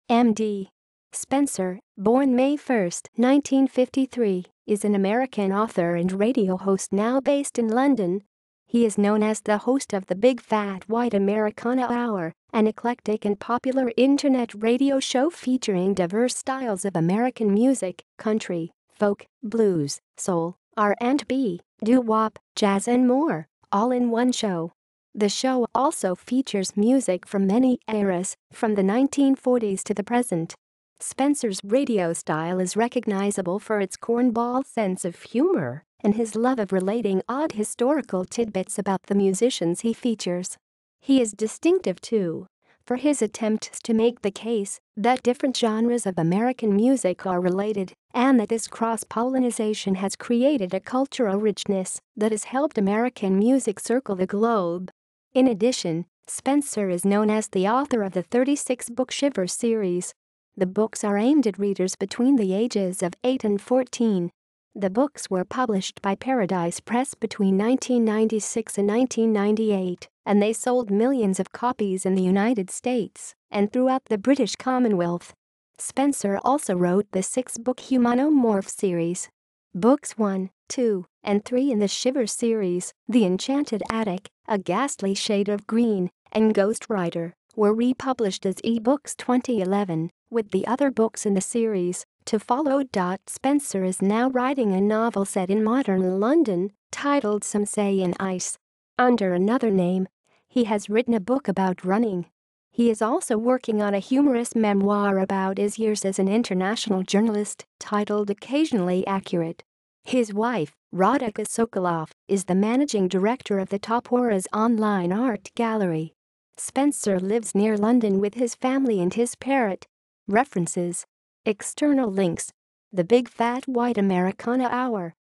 M.D. Spenser, born May 1, 1953, is an American author and radio host now based in London. He is known as the host of the Big Fat White Americana Hour, an eclectic and popular internet radio show featuring diverse styles of American music, country, folk, blues, soul, R&B, doo-wop, jazz and more, all in one show. The show also features music from many eras, from the 1940s to the present. Spenser's radio style is recognizable for its cornball sense of humor and his love of relating odd historical tidbits about the musicians he features. He is distinctive, too, for his attempts to make the case that different genres of American music are related and that this cross-pollenization has created a cultural richness that has helped American music circle the globe. In addition, Spenser is known as the author of the 36-book Shivers series. The books are aimed at readers between the ages of 8 and 14. The books were published by Paradise Press between 1996 and 1998, and they sold millions of copies in the United States and throughout the British Commonwealth. Spenser also wrote the 6-book Humanomorph series. Books 1, 2, and 3 in the Shivers series, The Enchanted Attic, A Ghastly Shade of Green, and Ghost Rider, were republished as e-books 2011, with the other books in the series to follow. Spenser is now writing a novel set in modern London, titled Some Say in Ice. Under another name, he has written a book about running. He is also working on a humorous memoir about his years as an international journalist, titled Occasionally Accurate. His wife, Radhika Sokolov, is the managing director of the Topora's online art gallery. Spenser lives near London with his family and his parrot. References. External links. The Big Fat White Americana Hour.